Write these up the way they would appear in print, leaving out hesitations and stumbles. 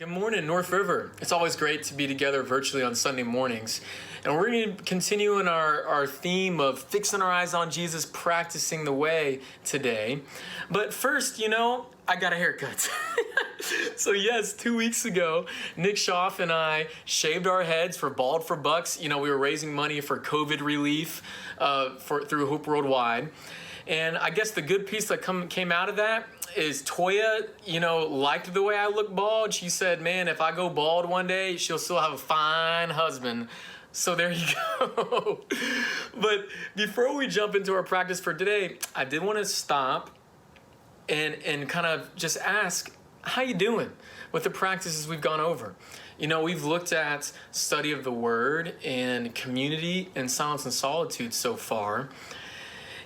Good morning, North River. It's always great to be together virtually on Sunday mornings. And we're going to continue in our theme of fixing our eyes on Jesus, practicing the way today. But first, I got a haircut. So yes, 2 weeks ago, Nick Schaff and I shaved our heads for Bald for Bucks. We were raising money for COVID relief through Hope Worldwide. And I guess the good piece that came out of that is Toya, liked the way I look bald. She said, man, if I go bald one day, she'll still have a fine husband. So there you go. But before we jump into our practice for today, I did want to stop and kind of just ask, how you doing with the practices we've gone over? We've looked at study of the word and community and silence and solitude so far.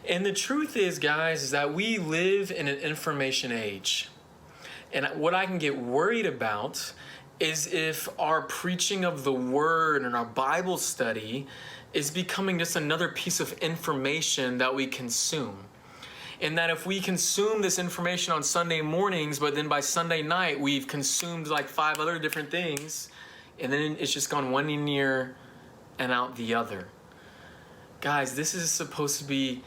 And the truth is, guys, is that we live in an information age. And what I can get worried about is if our preaching of the word and our Bible study is becoming just another piece of information that we consume. And that if we consume this information on Sunday mornings, but then by Sunday night, we've consumed like 5 other different things, and then it's just gone one ear and out the other. Guys, this is supposed to be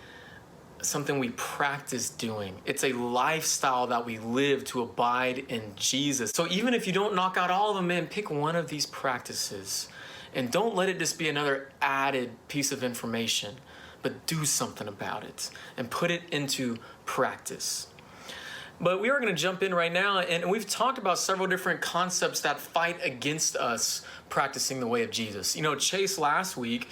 something we practice doing. It's a lifestyle that we live to abide in Jesus. So even if you don't knock out all of them, man, pick one of these practices and don't let it just be another added piece of information, but do something about it and put it into practice. But we are going to jump in right now, and we've talked about several different concepts that fight against us practicing the way of Jesus. Chase last week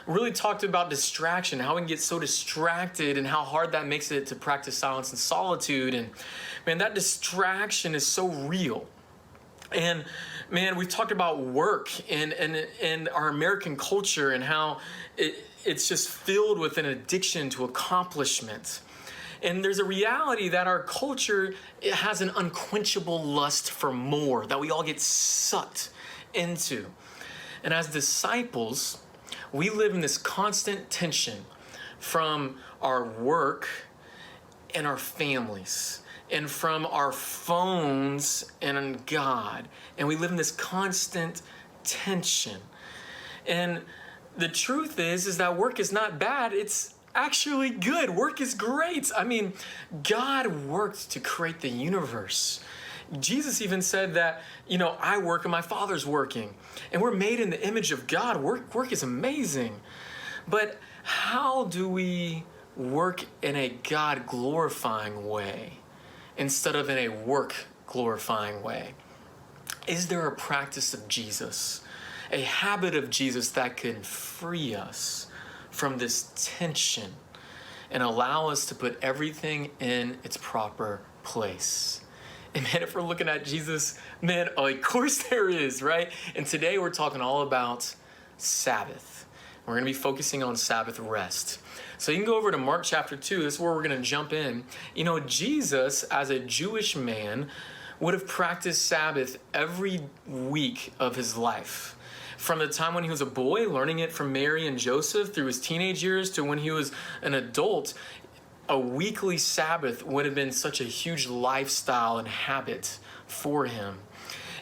really talked about distraction, how we can get so distracted and how hard that makes it to practice silence and solitude. And man, that distraction is so real. And man, we've talked about work and our American culture and how it's just filled with an addiction to accomplishment. And there's a reality that our culture, it has an unquenchable lust for more that we all get sucked into. And as disciples, we live in this constant tension from our work and our families and from our phones and God. And we live in this constant tension. And the truth is that work is not bad. It's actually good. Work is great. I mean, God worked to create the universe. Jesus even said that, I work and my Father's working. And we're made in the image of God. Work is amazing. But how do we work in a God-glorifying way instead of in a work-glorifying way? Is there a practice of Jesus, a habit of Jesus that can free us from this tension and allow us to put everything in its proper place? And man, if we're looking at Jesus, man, of course there is, right? And today we're talking all about Sabbath. We're going to be focusing on Sabbath rest. So you can go over to Mark chapter 2. This is where we're going to jump in. Jesus, as a Jewish man, would have practiced Sabbath every week of his life. From the time when he was a boy, learning it from Mary and Joseph through his teenage years to when he was an adult, a weekly Sabbath would have been such a huge lifestyle and habit for him.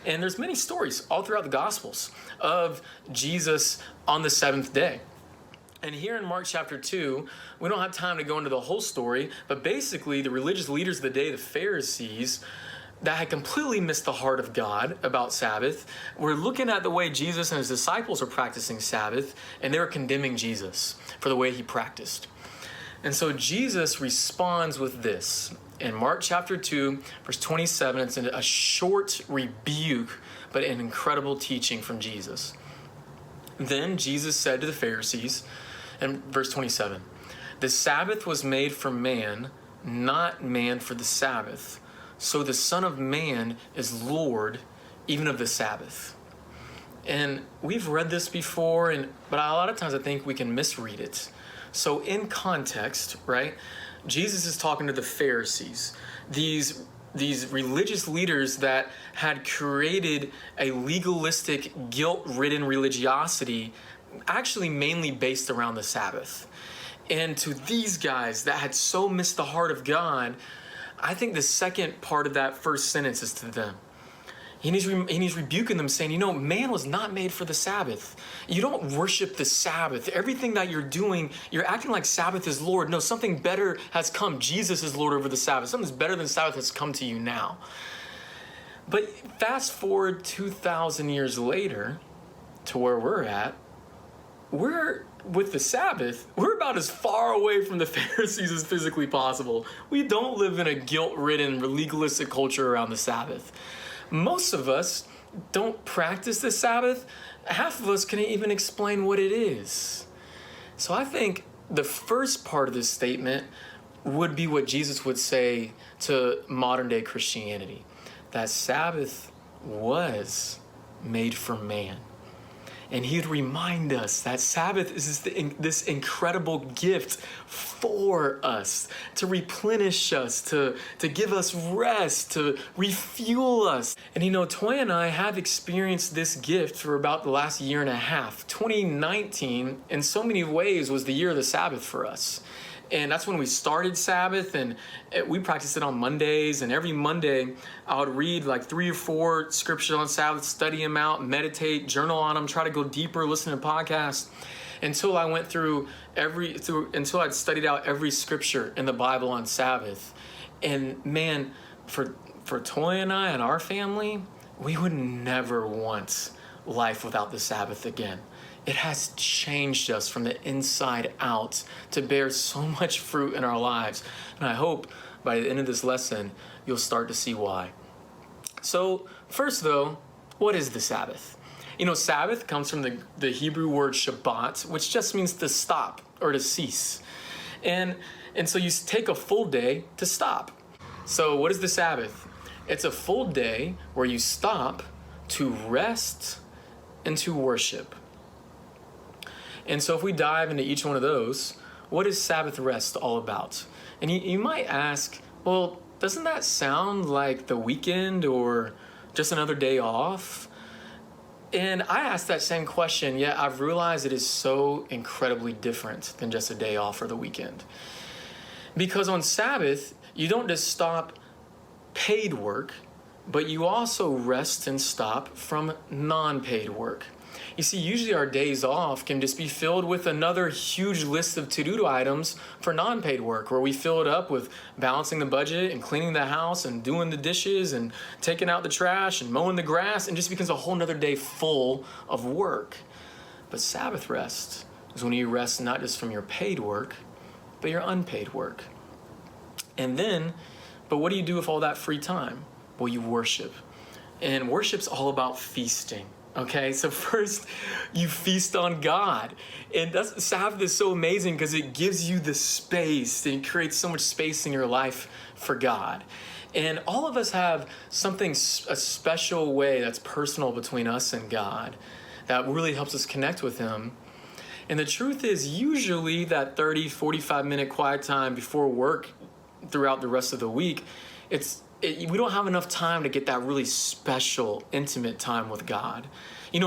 And there's many stories all throughout the Gospels of Jesus on the 7th day. And here in Mark chapter 2, we don't have time to go into the whole story, but basically the religious leaders of the day, the Pharisees, that had completely missed the heart of God about Sabbath, were looking at the way Jesus and his disciples were practicing Sabbath, and they were condemning Jesus for the way he practiced. And so Jesus responds with this. In Mark chapter 2, verse 27, it's a short rebuke, but an incredible teaching from Jesus. Then Jesus said to the Pharisees, in verse 27, "The Sabbath was made for man, not man for the Sabbath. So the Son of Man is Lord even of the Sabbath." And we've read this before, but a lot of times I think we can misread it. So in context, right, Jesus is talking to the Pharisees, these religious leaders that had created a legalistic, guilt-ridden religiosity, actually mainly based around the Sabbath. And to these guys that had so missed the heart of God, I think the second part of that first sentence is to them. And he's rebuking them, saying, man was not made for the Sabbath. You don't worship the Sabbath. Everything that you're doing, you're acting like Sabbath is Lord. No, something better has come. Jesus is Lord over the Sabbath. Something better than Sabbath has come to you now. But fast forward 2,000 years later to where we're at, with the Sabbath, we're about as far away from the Pharisees as physically possible. We don't live in a guilt-ridden, legalistic culture around the Sabbath. Most of us don't practice the Sabbath. Half of us can't even explain what it is. So I think the first part of this statement would be what Jesus would say to modern-day Christianity, that Sabbath was made for man. And he'd remind us that Sabbath is this incredible gift for us, to replenish us, to give us rest, to refuel us. And Toy and I have experienced this gift for about the last year and a half. 2019, in so many ways, was the year of the Sabbath for us. And that's when we started Sabbath, and we practiced it on Mondays. And every Monday, I would read like 3 or 4 scriptures on Sabbath, study them out, meditate, journal on them, try to go deeper, listen to podcasts, until I went until I'd studied out every scripture in the Bible on Sabbath. And man, for Toy and I and our family, we would never want life without the Sabbath again. It has changed us from the inside out to bear so much fruit in our lives. And I hope by the end of this lesson, you'll start to see why. So first though, what is the Sabbath? Sabbath comes from the Hebrew word Shabbat, which just means to stop or to cease. And so you take a full day to stop. So what is the Sabbath? It's a full day where you stop to rest and to worship. And so if we dive into each one of those, what is Sabbath rest all about? And you might ask, well, doesn't that sound like the weekend or just another day off? And I asked that same question, yet I've realized it is so incredibly different than just a day off or the weekend. Because on Sabbath, you don't just stop paid work, but you also rest and stop from non-paid work. You see, usually our days off can just be filled with another huge list of to-do items for non-paid work, where we fill it up with balancing the budget and cleaning the house and doing the dishes and taking out the trash and mowing the grass, and just becomes a whole nother day full of work. But Sabbath rest is when you rest not just from your paid work, but your unpaid work. But what do you do with all that free time? Well, you worship. And worship's all about feasting. Okay, so first you feast on God. And Sabbath is so amazing because it gives you the space, and it creates so much space in your life for God. And all of us have a special way that's personal between us and God that really helps us connect with Him. And the truth is, usually that 30, 45-minute quiet time before work throughout the rest of the week, we don't have enough time to get that really special, intimate time with God.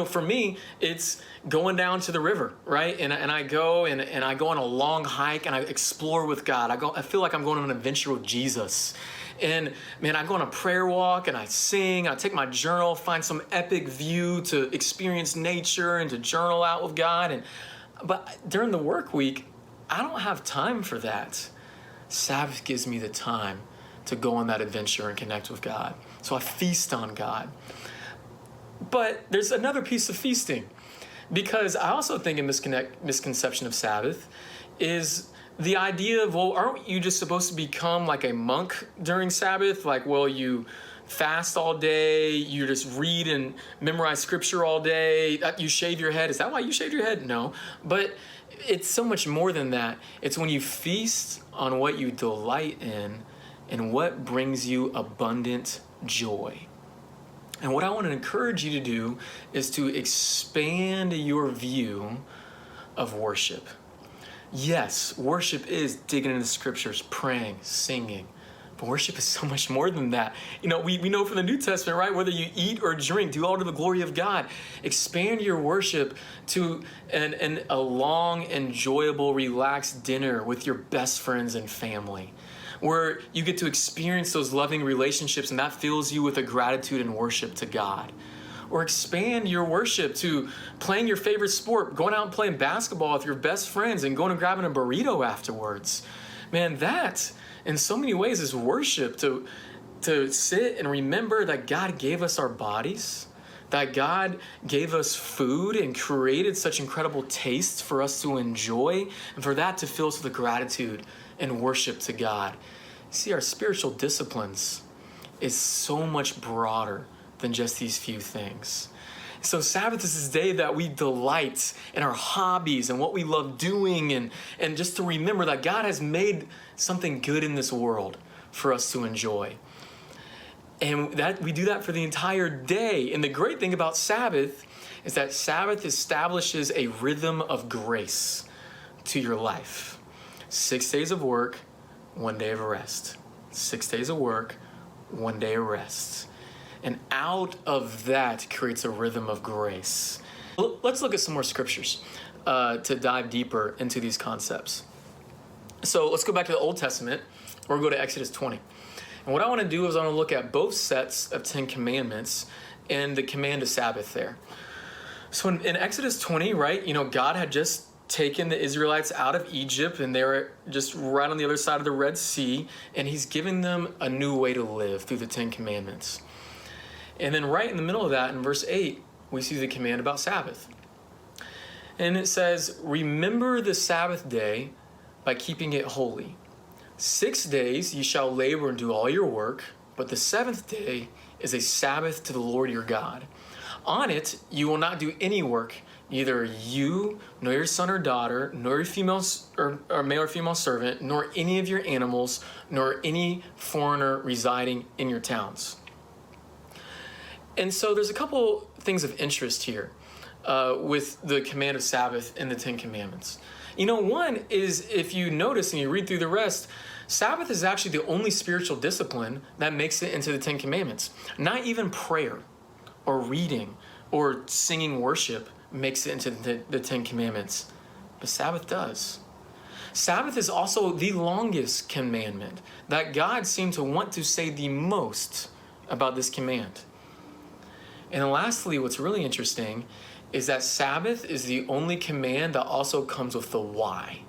For me, it's going down to the river, right? And I go and I go on a long hike and I explore with God. I feel like I'm going on an adventure with Jesus. And man, I go on a prayer walk and I sing. I take my journal, find some epic view to experience nature and to journal out with God. But during the work week, I don't have time for that. Sabbath gives me the time to go on that adventure and connect with God. So I feast on God. But there's another piece of feasting, because I also think a misconception of Sabbath is the idea of, well, aren't you just supposed to become like a monk during Sabbath? Like, well, you fast all day, you just read and memorize scripture all day, you shave your head. Is that why you shaved your head? No. But it's so much more than that. It's when you feast on what you delight in and what brings you abundant joy. And what I want to encourage you to do is to expand your view of worship. Yes, worship is digging into the scriptures, praying, singing. But worship is so much more than that. We know from the New Testament, right? Whether you eat or drink, do all to the glory of God. Expand your worship to a long, enjoyable, relaxed dinner with your best friends and family, where you get to experience those loving relationships and that fills you with a gratitude and worship to God. Or expand your worship to playing your favorite sport, going out and playing basketball with your best friends and going and grabbing a burrito afterwards. Man, that in so many ways is worship, to sit and remember that God gave us our bodies, that God gave us food and created such incredible tastes for us to enjoy, and for that to fill us with gratitude and worship to God. See, our spiritual disciplines is so much broader than just these few things. So Sabbath is this day that we delight in our hobbies and what we love doing, and just to remember that God has made something good in this world for us to enjoy. And that we do that for the entire day. And the great thing about Sabbath is that Sabbath establishes a rhythm of grace to your life. 6 days of work, 1 day of rest. 6 days of work, 1 day of rest. And out of that creates a rhythm of grace. Let's look at some more scriptures to dive deeper into these concepts. So let's go back to the Old Testament, or go to Exodus 20. And what I want to do is I want to look at both sets of 10 commandments and the command of Sabbath there. So in Exodus 20, right, God had just taken the Israelites out of Egypt, and they were just right on the other side of the Red Sea, and he's giving them a new way to live through the 10 commandments. And then right in the middle of that, in verse 8, we see the command about Sabbath. And it says, "Remember the Sabbath day by keeping it holy. 6 days ye shall labor and do all your work, but the seventh day is a Sabbath to the Lord your God. On it you will not do any work, neither you, nor your son or daughter, nor your female or male or female servant, nor any of your animals, nor any foreigner residing in your towns." And so there's a couple things of interest here with the command of Sabbath and the 10 Commandments. One is, if you notice and you read through the rest, Sabbath is actually the only spiritual discipline that makes it into the 10 Commandments. Not even prayer or reading or singing worship makes it into the 10 Commandments, but Sabbath does. Sabbath is also the longest commandment that God seemed to want to say the most about this command. And then lastly, what's really interesting is that Sabbath is the only command that also comes with the why.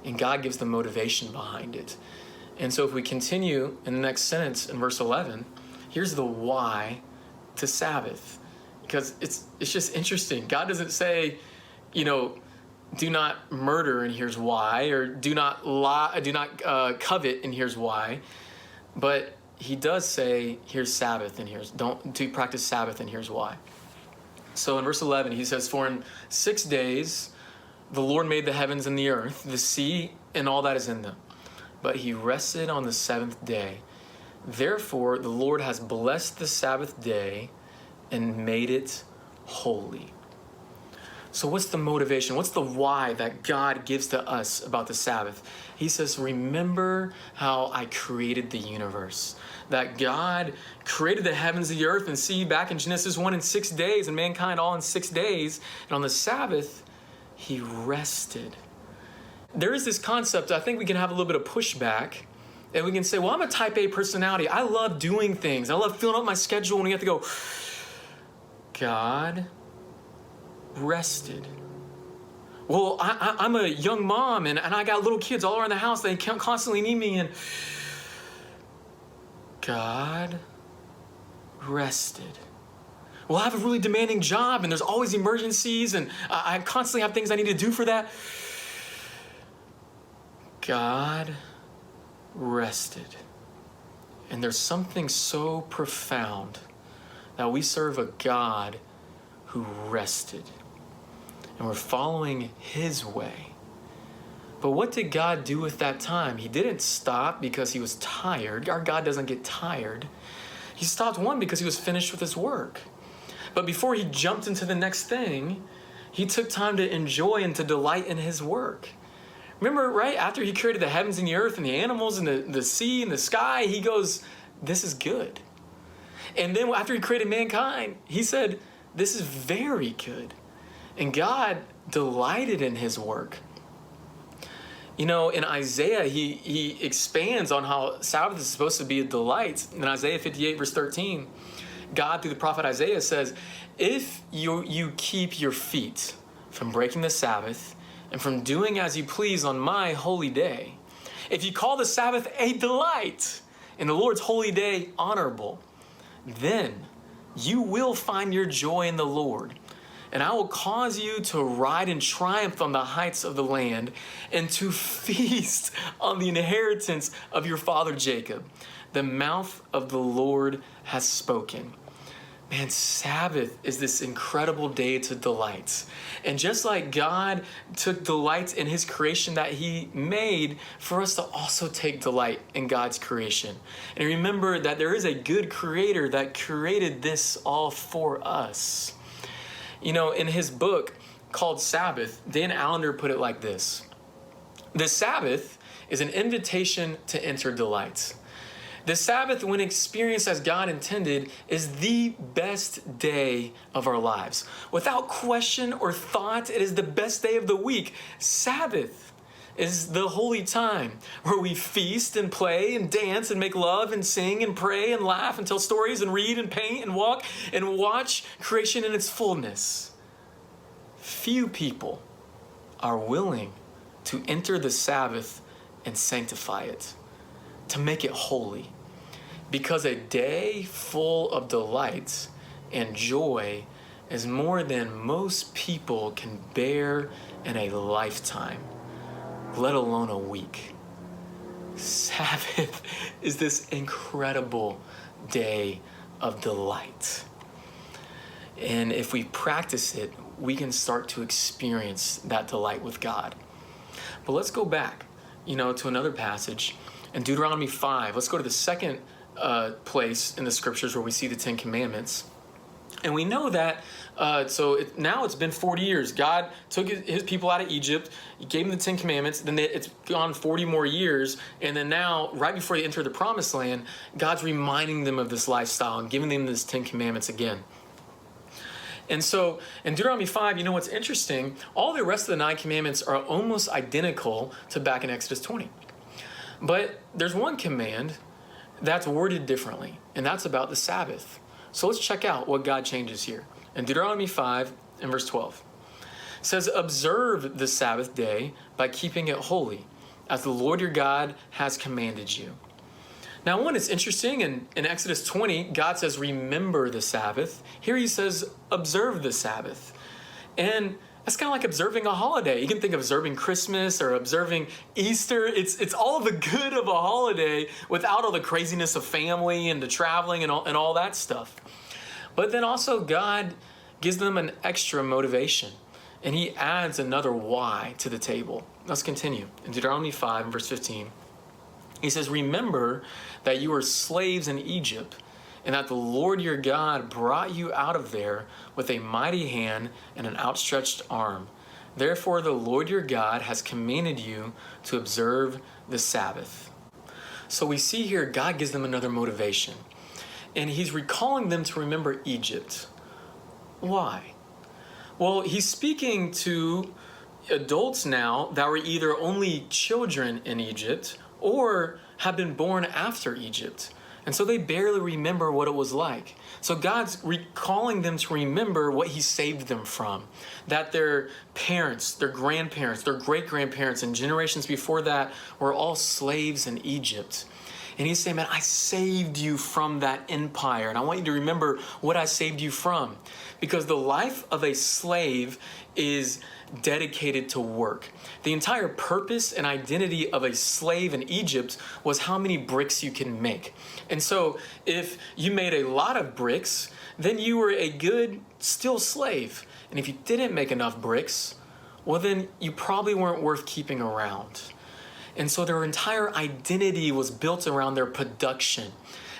And God gives the motivation behind it. And so if we continue in the next sentence in verse 11, here's the why to Sabbath. Because it's just interesting. God doesn't say, do not murder and here's why, or do not lie, do not covet and here's why. But he does say, here's Sabbath and don't practice Sabbath and here's why. So in verse 11, he says, "For in 6 days the Lord made the heavens and the earth, the sea, and all that is in them. But he rested on the seventh day. Therefore the Lord has blessed the Sabbath day and made it holy." So what's the motivation? What's the why that God gives to us about the Sabbath? He says, remember how I created the universe. That God created the heavens, the earth, and sea back in Genesis 1 in 6 days, and mankind all in 6 days. And on the Sabbath, he rested. There is this concept, I think we can have a little bit of pushback, and we can say, well, I'm a type A personality. I love doing things. I love filling up my schedule when we have to go. God rested. Well, I'm a young mom, and I got little kids all around the house. They constantly need me, and God rested. Well, I have a really demanding job, and there's always emergencies, and I constantly have things I need to do for that. God rested. And there's something so profound that we serve a God who rested. And we're following his way. But what did God do with that time? He didn't stop because he was tired. Our God doesn't get tired. He stopped, one, because he was finished with his work. But before he jumped into the next thing, he took time to enjoy and to delight in his work. Remember, right? After he created the heavens and the earth and the animals and the sea and the sky, he goes, this is good. And then after he created mankind, he said, this is very good. And God delighted in his work. In Isaiah, he expands on how Sabbath is supposed to be a delight. In Isaiah 58, verse 13, God, through the prophet Isaiah, says, if you keep your feet from breaking the Sabbath and from doing as you please on my holy day, if you call the Sabbath a delight and the Lord's holy day honorable, then you will find your joy in the Lord. And I will cause you to ride in triumph on the heights of the land and to feast on the inheritance of your father Jacob. The mouth of the Lord has spoken. Man, Sabbath is this incredible day to delight. And just like God took delight in his creation that he made, for us to also take delight in God's creation. And remember that there is a good creator that created this all for us. In his book called Sabbath, Dan Allender put it like this: the Sabbath is an invitation to enter delight. The Sabbath, when experienced as God intended, is the best day of our lives. Without question or thought, it is the best day of the week. Sabbath is the holy time where we feast and play and dance and make love and sing and pray and laugh and tell stories and read and paint and walk and watch creation in its fullness. Few people are willing to enter the Sabbath and sanctify it, to make it holy, because a day full of delights and joy is more than most people can bear in a lifetime, let alone a week. Sabbath is this incredible day of delight. And if we practice it, we can start to experience that delight with God. But let's go back, to another passage in Deuteronomy 5. Let's go to the second place in the scriptures where we see the Ten Commandments. And we know that, now it's been 40 years. God took his people out of Egypt. He gave them the Ten Commandments. Then it's gone 40 more years. And then now, right before they enter the Promised Land, God's reminding them of this lifestyle and giving them this Ten Commandments again. And so in Deuteronomy 5, what's interesting? All the rest of the 9 commandments are almost identical to back in Exodus 20. But there's one command that's worded differently, and that's about the Sabbath. So let's check out what God changes here. In Deuteronomy 5 and verse 12, it says, observe the Sabbath day by keeping it holy, as the Lord your God has commanded you. Now, it's interesting. In Exodus 20, God says, remember the Sabbath. Here he says, observe the Sabbath. And that's kind of like observing a holiday. You can think of observing Christmas or observing Easter. It's all the good of a holiday without all the craziness of family and the traveling and all that stuff. But then also God gives them an extra motivation, and he adds another why to the table. Let's continue. In Deuteronomy 5, verse 15, he says, remember that you were slaves in Egypt, and that the Lord your God brought you out of there with a mighty hand and an outstretched arm. Therefore, the Lord your God has commanded you to observe the Sabbath. So we see here God gives them another motivation, and he's recalling them to remember Egypt. Why? Well, he's speaking to adults now that were either only children in Egypt or have been born after Egypt. And so they barely remember what it was like. So God's recalling them to remember what he saved them from. That their parents, their grandparents, their great-grandparents, and generations before that were all slaves in Egypt. And he's saying, man, I saved you from that empire. And I want you to remember what I saved you from. Because the life of a slave is dedicated to work. The entire purpose and identity of a slave in Egypt was how many bricks you can make. And so if you made a lot of bricks, then you were a good, still slave. And if you didn't make enough bricks, well, then you probably weren't worth keeping around. And so their entire identity was built around their production.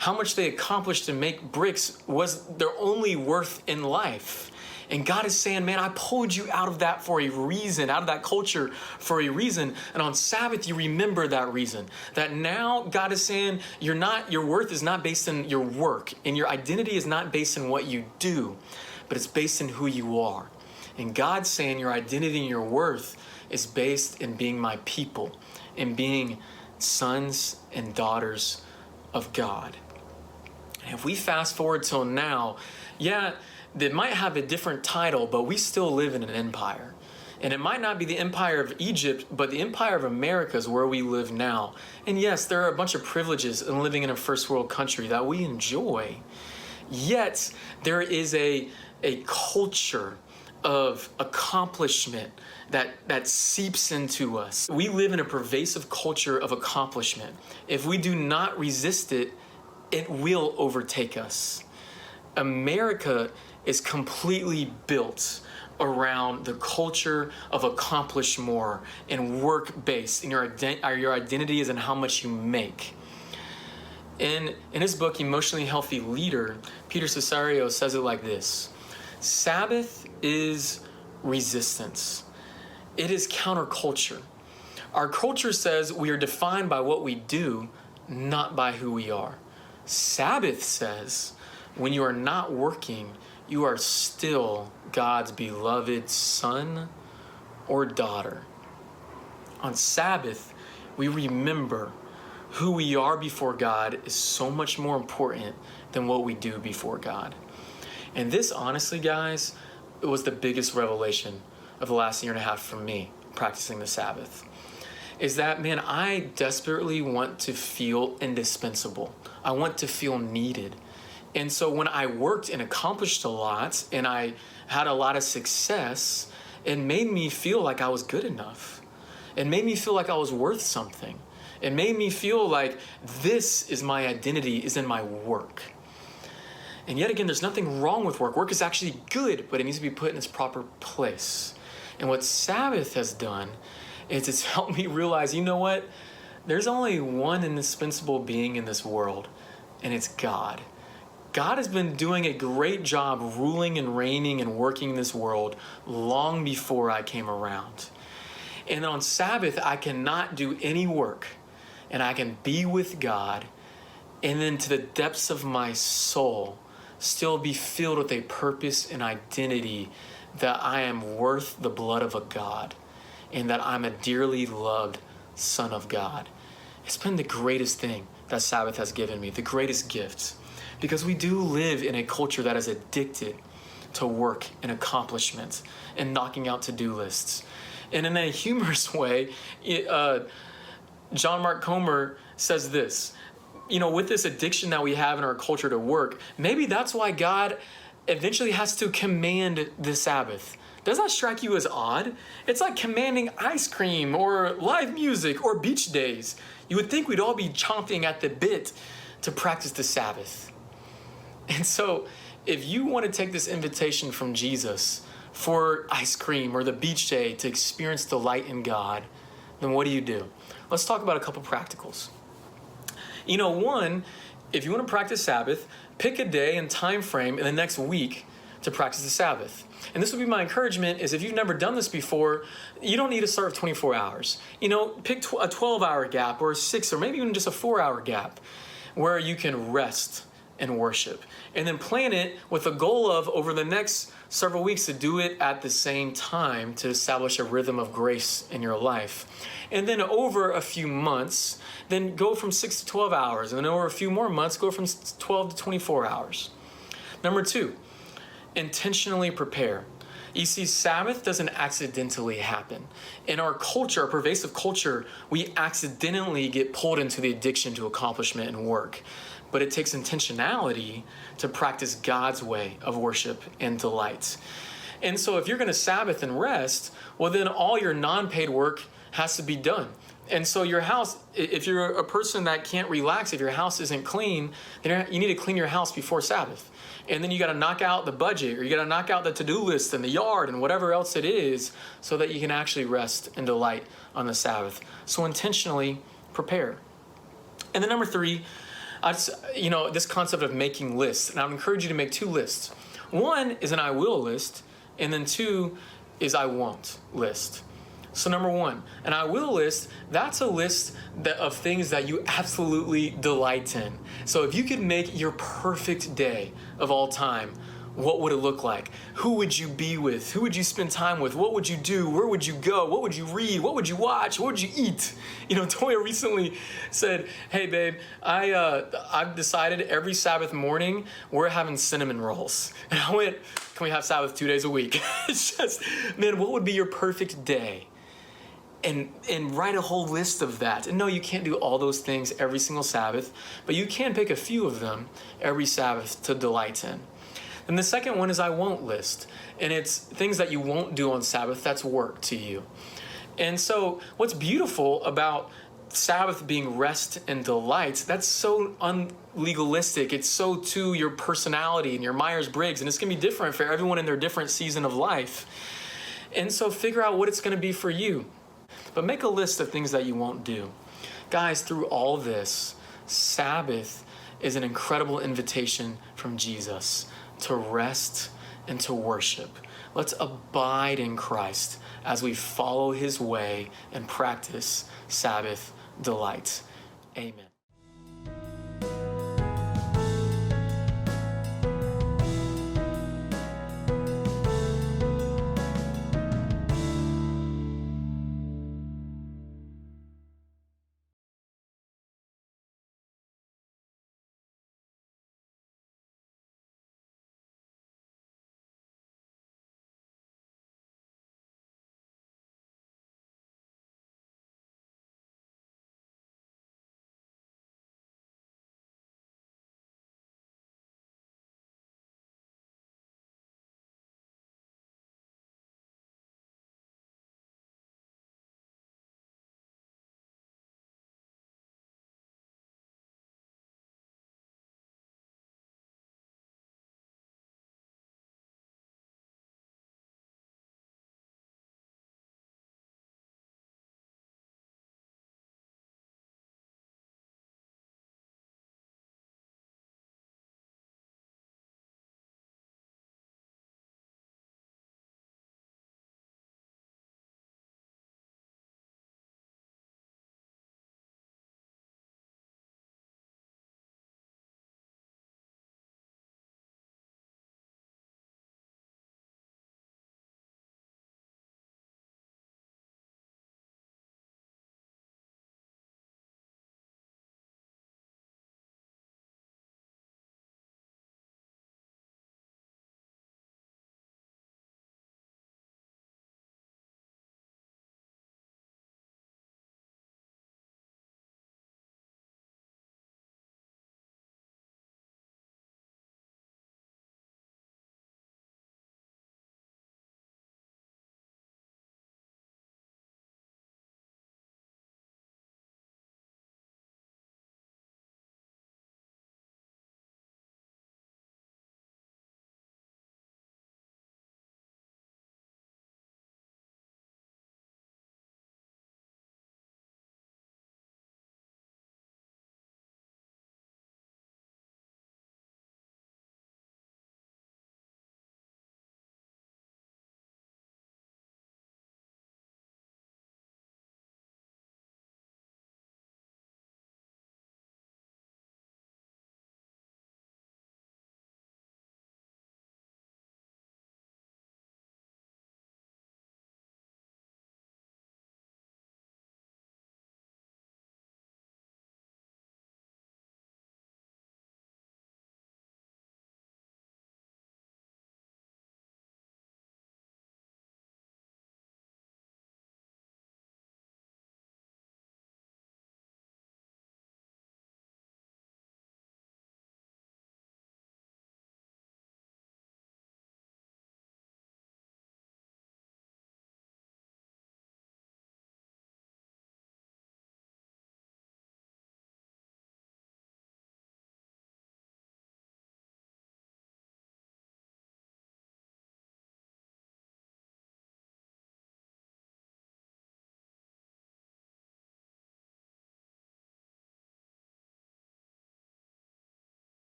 How much they accomplished to make bricks was their only worth in life. And God is saying, man, I pulled you out of that for a reason, out of that culture for a reason. And on Sabbath, you remember that reason. That now God is saying your worth is not based on your work, and your identity is not based on what you do, but it's based on who you are. And God's saying your identity and your worth is based in being my people, in being sons and daughters of God. And if we fast forward till now, yeah, they might have a different title, but we still live in an empire. And it might not be the empire of Egypt, but the empire of America is where we live now. And yes, there are a bunch of privileges in living in a first world country that we enjoy. Yet, there is a culture of accomplishment that seeps into us. We live in a pervasive culture of accomplishment. If we do not resist it, it will overtake us. America is completely built around the culture of accomplish more and work-based, and your identity is in how much you make. In his book, Emotionally Healthy Leader, Peter Cesario says it like this: Sabbath is resistance. It is counterculture. Our culture says we are defined by what we do, not by who we are. Sabbath says when you are not working, you are still God's beloved son or daughter. On Sabbath, we remember who we are before God is so much more important than what we do before God. And this, honestly, guys, it was the biggest revelation of the last year and a half for me, practicing the Sabbath. Is that, man, I desperately want to feel indispensable. I want to feel needed. And so when I worked and accomplished a lot and I had a lot of success, it made me feel like I was good enough. It made me feel like I was worth something. It made me feel like this is my identity, is in my work. And yet again, there's nothing wrong with work. Work is actually good, but it needs to be put in its proper place. And what Sabbath has done is it's helped me realize, you know what? There's only one indispensable being in this world, and it's God. God has been doing a great job ruling and reigning and working in this world long before I came around. And on Sabbath, I cannot do any work, and I can be with God, and then to the depths of my soul, still be filled with a purpose and identity that I am worth the blood of a God, and that I'm a dearly loved son of God. It's been the greatest thing that Sabbath has given me, the greatest gift. Because we do live in a culture that is addicted to work and accomplishment and knocking out to-do lists. And in a humorous way, John Mark Comer says this, with this addiction that we have in our culture to work, maybe that's why God eventually has to command the Sabbath. Does that strike you as odd? It's like commanding ice cream or live music or beach days. You would think we'd all be chomping at the bit to practice the Sabbath. And so if you want to take this invitation from Jesus for ice cream or the beach day to experience delight in God, then what do? Let's talk about a couple practicals. One, if you want to practice Sabbath, pick a day and time frame in the next week to practice the Sabbath. And this would be my encouragement, is if you've never done this before, you don't need to start with 24 hours. Pick a 12-hour gap or a 6 or maybe even just a 4-hour gap where you can rest and worship. And then plan it with a goal of, over the next several weeks, to do it at the same time to establish a rhythm of grace in your life. And then over a few months, then go from 6 to 12 hours. And then over a few more months, go from 12 to 24 hours. Number 2, intentionally prepare. You see, Sabbath doesn't accidentally happen. In our culture, our pervasive culture, we accidentally get pulled into the addiction to accomplishment and work. But it takes intentionality to practice God's way of worship and delight. And so if you're going to Sabbath and rest, well, then all your non-paid work has to be done. And so your house, if you're a person that can't relax, if your house isn't clean, then you need to clean your house before Sabbath. And then you got to knock out the budget, or you got to knock out the to-do list and the yard and whatever else it is, so that you can actually rest and delight on the Sabbath. So intentionally prepare. And then number 3, this concept of making lists. And I would encourage you to make 2 lists. 1 is an I will list, and then 2 is I won't list. So number 1, an I will list, that's a list of things that you absolutely delight in. So if you could make your perfect day of all time, what would it look like? Who would you be with? Who would you spend time with? What would you do? Where would you go? What would you read? What would you watch? What would you eat? You know, Toya recently said, hey babe, I've decided every Sabbath morning we're having cinnamon rolls. And I went, can we have Sabbath 2 days a week? It's just, man, what would be your perfect day? And write a whole list of that. And no, you can't do all those things every single Sabbath, but you can pick a few of them every Sabbath to delight in. And the second one is I won't list. And it's things that you won't do on Sabbath, that's work to you. And so what's beautiful about Sabbath being rest and delight, that's so unlegalistic. It's so to your personality and your Myers-Briggs, and it's going to be different for everyone in their different season of life. And so figure out what it's going to be for you. But make a list of things that you won't do. Guys, through all this, Sabbath is an incredible invitation from Jesus to rest and to worship. Let's abide in Christ as we follow his way and practice Sabbath delight. Amen.